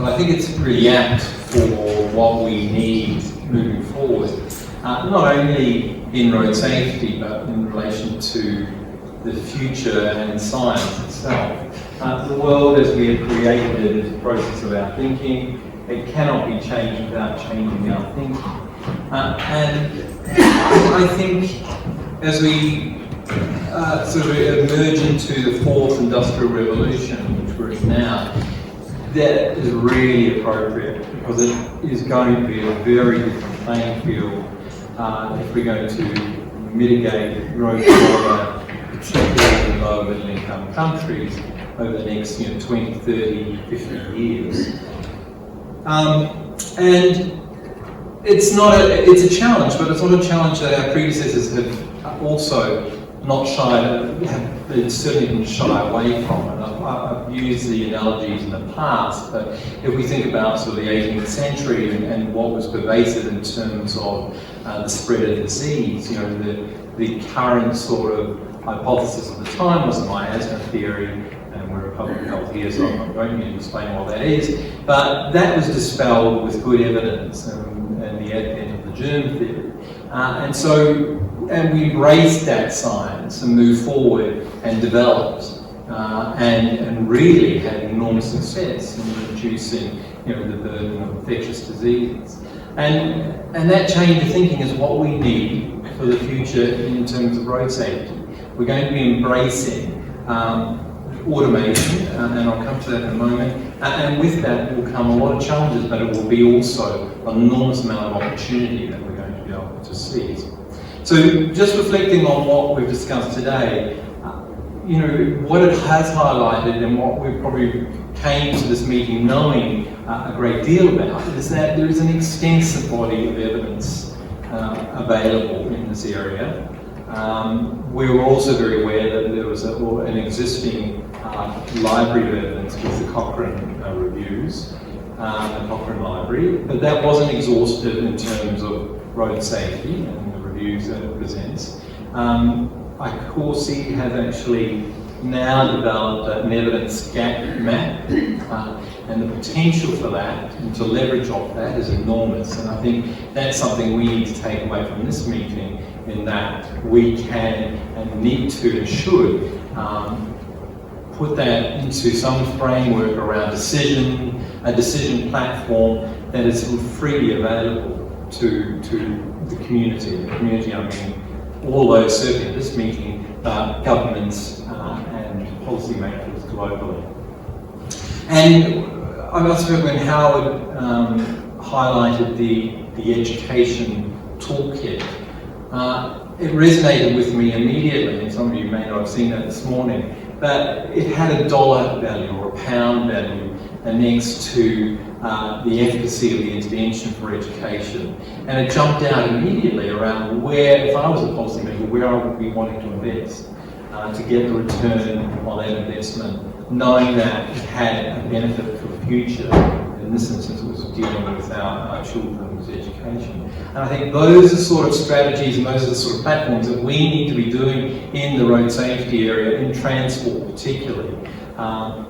but I think it's really apt for what we need moving forward, not only in road safety, but in relation to the future and science itself. The world as we have created it is a process of our thinking. It cannot be changed without changing our thinking. And I think as we sort of emerge into the fourth industrial revolution, which we're in now, that is really appropriate, because it is going to be a very different playing field if we're going to mitigate road trauma, particularly in low middle income countries, over the next 20, 30, 50 years. And it's a challenge, but it's not a challenge that our predecessors have also not certainly didn't shy away from it. I've used the analogies in the past, but if we think about sort of the 18th century and what was pervasive in terms of the spread of disease, the current sort of hypothesis of the time was the miasma theory, and we're a public health here, so I'm not going to explain what that is, but that was dispelled with good evidence and the advent of the germ theory. And we embraced that science and moved forward and developed and really had enormous success in reducing the burden of infectious diseases. And that change of thinking is what we need for the future in terms of road safety. We're going to be embracing automation, and I'll come to that in a moment, and with that will come a lot of challenges, but it will be also an enormous amount of opportunity that we're going to be able to seize. So just reflecting on what we've discussed today, what it has highlighted and what we probably came to this meeting knowing a great deal about is that there is an extensive body of evidence available in this area. We were also very aware that there was an existing library of evidence with the Cochrane reviews, the Cochrane Library, but that wasn't exhaustive in terms of road safety and the reviews that it presents. ICoRSI has actually now developed an evidence gap map, and the potential for that and to leverage off that is enormous. And I think that's something we need to take away from this meeting, in that we can and need to and should put that into some framework around a decision platform that is freely available to the community. The community, I mean, all those certainly at this meeting, governments and policymakers globally. And I must have when Howard highlighted the education toolkit, it resonated with me immediately, and some of you may not have seen that this morning, but it had a dollar value or a pound value next to the efficacy of the intervention for education. And it jumped out immediately around where, if I was a policymaker, where I would be wanting to invest to get the return on that investment, knowing that it had a benefit for the future. In this instance, it was dealing with our children's education. And I think those are the sort of strategies and those are the sort of platforms that we need to be doing in the road safety area, in transport particularly.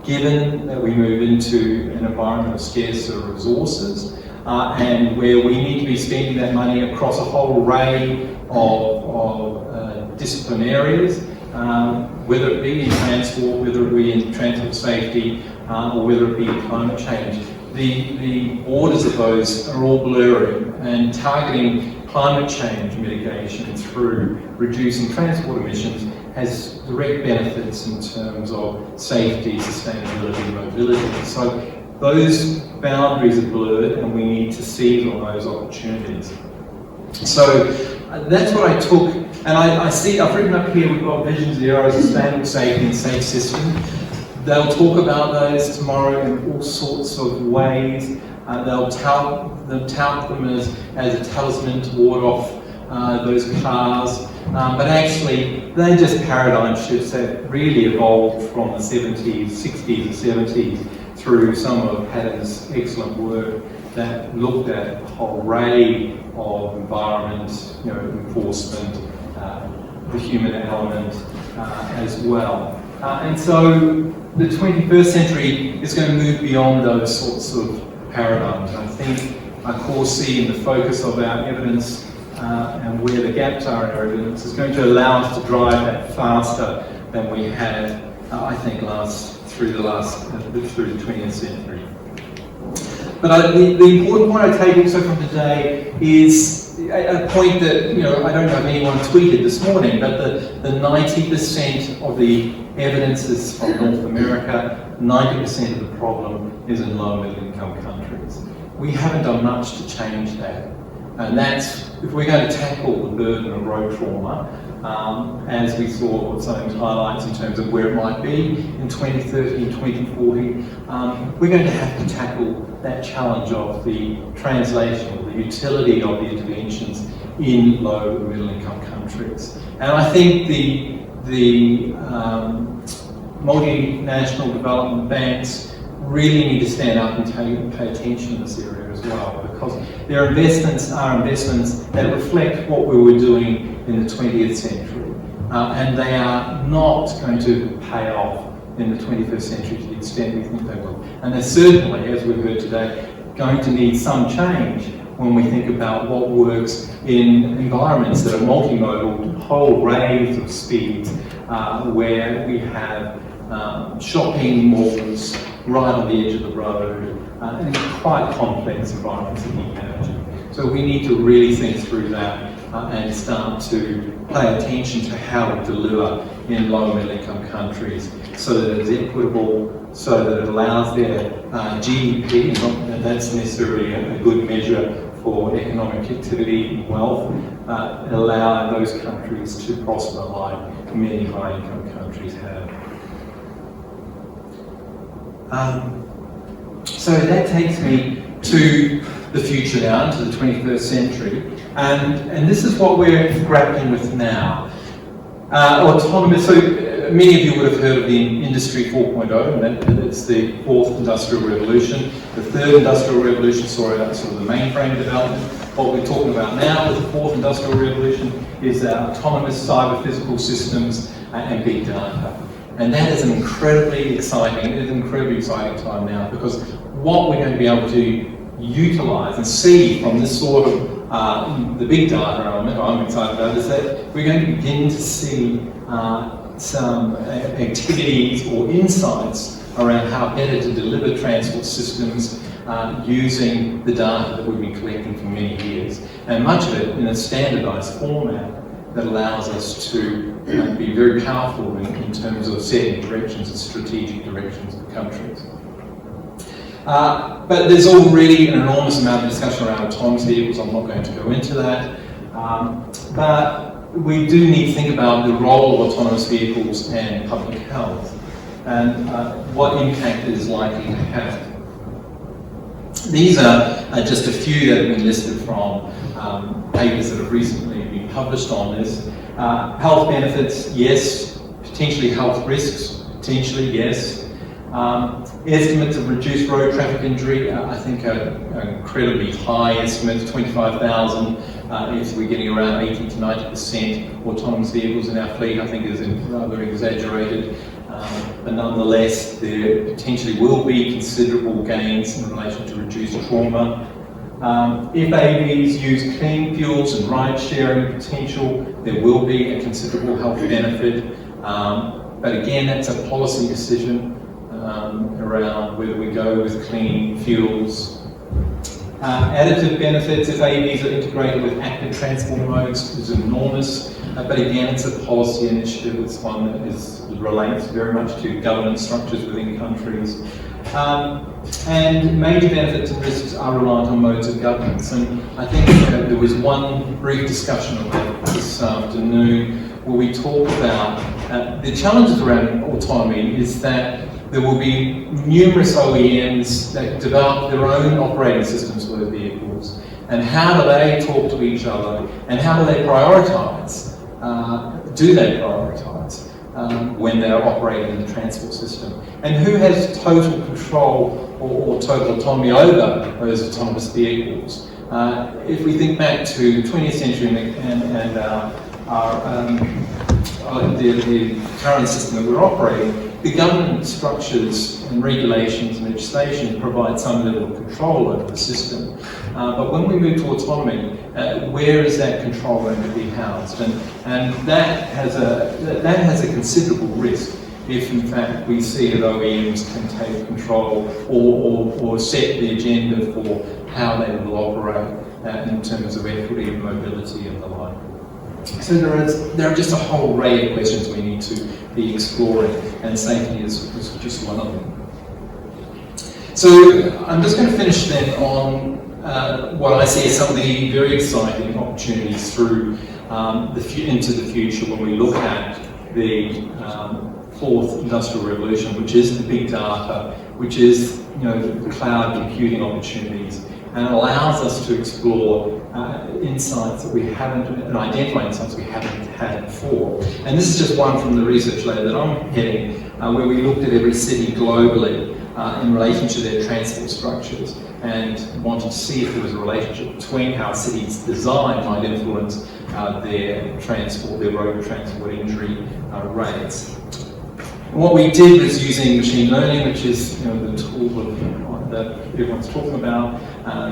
Given that we move into an environment of scarcer resources and where we need to be spending that money across a whole array of discipline areas, whether it be in transport, whether it be in transport safety, or whether it be in climate change. The borders of those are all blurring, and targeting climate change mitigation through reducing transport emissions has direct benefits in terms of safety, sustainability, mobility. So those boundaries are blurred and we need to seize on those opportunities. So that's what I took, and I've written up here, we've got Vision Zero, Sustainable Safety and Safe System. They'll talk about those tomorrow in all sorts of ways. They'll tout them as a talisman to ward off those cars. But actually, they're just paradigm shifts that really evolved from the 70s, 60s and 70s through some of Patton's excellent work that looked at a whole array of environment, enforcement, the human element as well. And so the 21st century is going to move beyond those sorts of paradigms. I think ICoRSI and the focus of our evidence and where the gaps are in our evidence is going to allow us to drive that faster than we had, I think, through the 20th century. But the important point I take also from today is a point that, I don't know if anyone tweeted this morning, but the 90% of the evidence is from North America, 90% of the problem is in low and middle income countries. We haven't done much to change that. And that's, if we're going to tackle the burden of road trauma, as we saw some highlights in terms of where it might be in 2030 and 2040, we're going to have to tackle that challenge of the translation, or the utility of the interventions in low and middle income countries. And I think the multinational development banks really need to stand up and pay attention in this area as well, because their investments are investments that reflect what we were doing in the 20th century, and they are not going to pay off in the 21st century to the extent we think they will. And they're certainly, as we've heard today, going to need some change when we think about what works in environments that are multimodal, whole range of speeds, where we have shopping malls right on the edge of the road, and quite complex environments that need managing. So we need to really think through that and start to pay attention to how we deliver in low and middle income countries so that it's equitable, so that it allows their GDP, and that's necessarily a good measure for economic activity and wealth, allow those countries to prosper like many high income countries have. So that takes me to the future now, to the 21st century, and this is what we're grappling with now. Autonomous, so many of you would have heard of the Industry 4.0, and that's the fourth industrial revolution. The third industrial revolution saw sort of the mainframe development. What we're talking about now with the fourth industrial revolution is autonomous cyber-physical systems and big data. And that is an incredibly exciting time now, because what we're going to be able to utilise and see from this sort of the big data element I'm excited about is that we're going to begin to see some activities or insights around how better to deliver transport systems using the data that we've been collecting for many years, and much of it in a standardised format that allows us to be very powerful in terms of setting directions and strategic directions for countries. But there's already an enormous amount of discussion around autonomous vehicles. I'm not going to go into that. But we do need to think about the role of autonomous vehicles and public health, and what impact it is likely to have. These are just a few that have been listed from papers that have recently been published on this. Health benefits, yes. Potentially health risks, potentially, yes. Estimates of reduced road traffic injury, I think are incredibly high estimates, 25,000. If we're getting around 80 to 90% autonomous vehicles in our fleet, I think is rather exaggerated. But nonetheless, there potentially will be considerable gains in relation to reduced trauma. If AVs use clean fuels and ride-sharing potential, there will be a considerable health benefit. But again, that's a policy decision around whether we go with clean fuels. Additive benefits, if AVs are integrated with active transport modes, is enormous. But again, it's a policy initiative. It's one that relates very much to governance structures within countries. And major benefits and risks are reliant on modes of governance. And I think there was one brief discussion of that this afternoon where we talked about the challenges around autonomy is that there will be numerous OEMs that develop their own operating systems for their vehicles. And how do they talk to each other? And how do they prioritise? Do they prioritise when they're operating in the transport system? And who has total control or total autonomy over those autonomous vehicles? If we think back to 20th century and our the current system that we're operating, the government structures and regulations and legislation provide some level of control over the system. But when we move to autonomy, where is that control going to be housed? And that has a considerable risk if, in fact, we see that OEMs can take control or set the agenda for how they will operate in terms of equity and mobility and the like. So there are just a whole array of questions we need to be exploring, and safety is just one of them. So I'm just going to finish then on what I see as some of the very exciting opportunities through into the future when we look at the fourth industrial revolution, which is the big data, which is the cloud computing opportunities, and allows us to explore insights that we haven't, and identify insights we haven't had before. And this is just one from the research lab that I'm heading, where we looked at every city globally in relation to their transport structures and wanted to see if there was a relationship between how a city's design might influence their transport, their road transport injury rates. And what we did was using machine learning, which is the tool that everyone's talking about,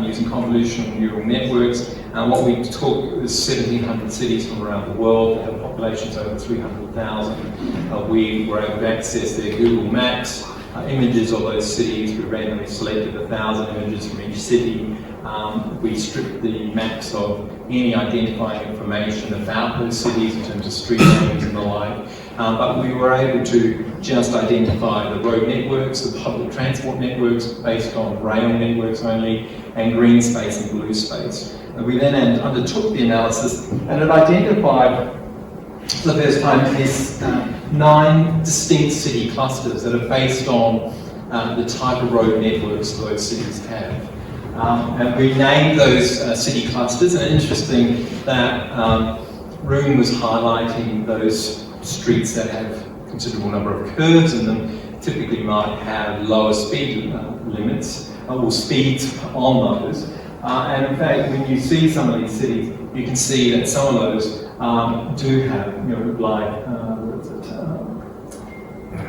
using convolutional neural networks. And what we took was 1,700 cities from around the world that have populations over 300,000. We were able to access their Google Maps images of those cities. We randomly selected 1,000 images from each city. We stripped the maps of any identifying information about those cities in terms of street names and the like. But we were able to just identify the road networks, the public transport networks based on rail networks only, and green space and blue space. And we then undertook the analysis, and it identified for the first time these 9 distinct city clusters that are based on the type of road networks those cities have. And we named those city clusters, and interesting that Rune was highlighting those streets that have a considerable number of curves in them, typically might have lower speed limits or speeds on those. And in fact, when you see some of these cities, you can see that some of those do have, like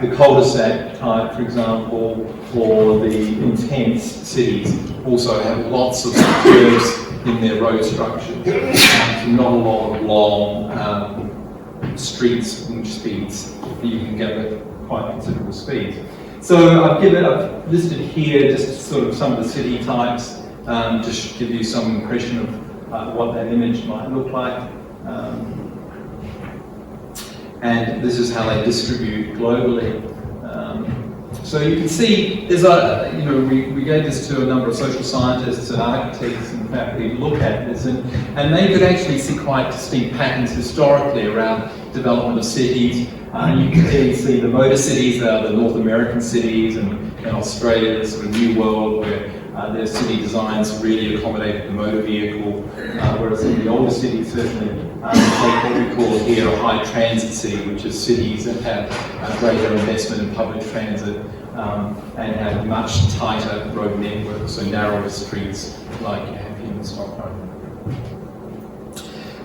the cul-de-sac type, for example, or the intense cities also have lots of curves in their road structures. Not a lot of long streets which speeds that you can get at quite considerable speeds. So I've listed here just sort of some of the city types, just to give you some impression of what that image might look like. And this is how they distribute globally. So you can see there's we gave this to a number of social scientists and architects and faculty to look at this, and they could actually see quite distinct patterns historically around development of cities. You can clearly see the motor cities, the North American cities, and Australia, the sort of new world where their city designs really accommodated the motor vehicle, whereas in the older cities certainly take what we call here a high transit city, which is cities that have greater investment in public transit and have much tighter road networks, so narrower streets like you have here in Stockholm.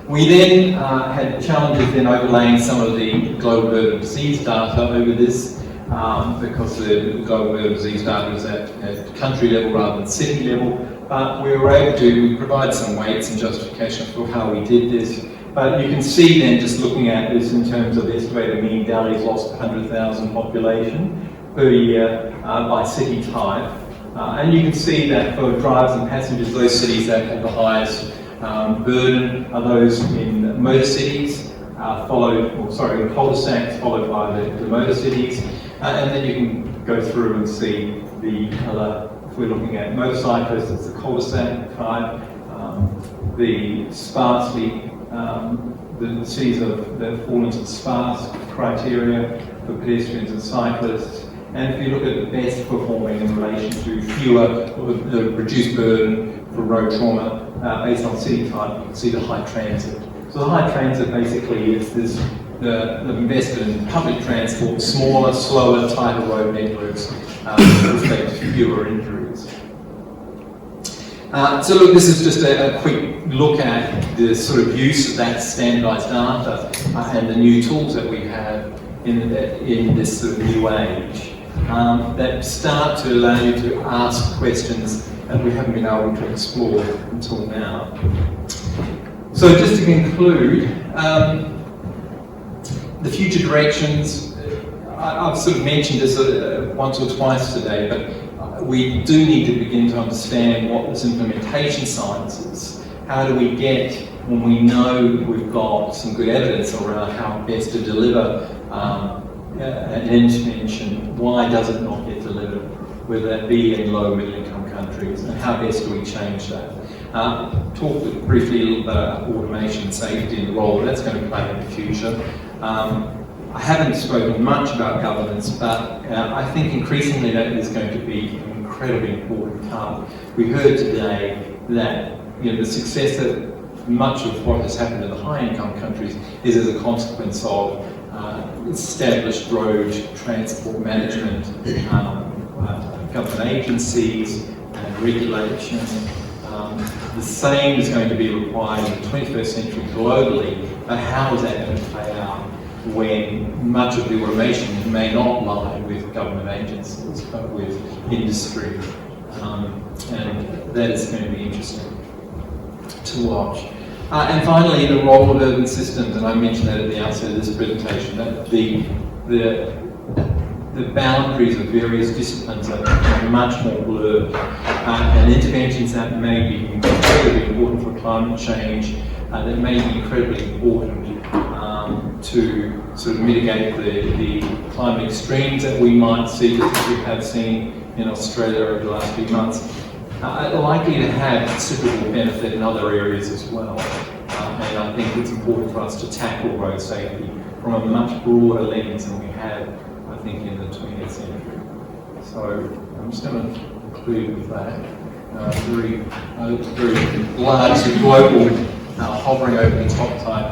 We then had challenges in overlaying some of the global burden of disease data over this, because the global burden of disease data is at country level rather than city level. But we were able to provide some weights and justification for how we did this. But you can see then, just looking at this in terms of the estimated mean Delhi's lost 100,000 population per year by city type. And you can see that for drivers and passengers, those cities that have the highest burden are those in motor cities, in cul-de-sacs, followed by the motor cities. And then you can go through and see the other, if we're looking at motorcyclists, it's the cul-de-sac type, the sparsely, the cities that fall into the sparse criteria for pedestrians and cyclists. And if you look at the best performing in relation to the reduced burden for road trauma based on city type, you can see the high transit. So the high transit basically is the investment in public transport, smaller, slower, tighter road networks with respect to fewer injuries. So look, this is just a quick look at the sort of use of that standardised data and the new tools that we have in this sort of new age that start to allow you to ask questions that we haven't been able to explore until now. So just to conclude, the future directions, I've sort of mentioned this once or twice today, but we do need to begin to understand what this implementation science is. How do we get, when we know we've got some good evidence around how best to deliver an intervention, why does it not get delivered, whether that be in low middle income countries, and how best do we change that? Talk briefly a little bit about automation, safety, and the role that's going to play in the future. I haven't spoken much about governance, but I think increasingly that is going to be an incredibly important part. We heard today that the success that much of what has happened in the high-income countries is as a consequence of established road transport management, government agencies, and regulation. The same is going to be required in the 21st century globally, but how is that going to play out when much of the automation may not lie with government agencies, but with industry? And that is going to be interesting to watch. And finally, the role of urban systems, and I mentioned that at the outset of this presentation, that the boundaries of various disciplines are much more blurred, and interventions that may be incredibly important for climate change, that may be incredibly important to sort of mitigate the climate extremes that we might see, just as we have seen in Australia over the last few months, are likely to have considerable benefit in other areas as well. And I think it's important for us to tackle road safety from a much broader lens than we have, I think, in the 20th century. So I'm just going to conclude with that. Very large global hovering over the top type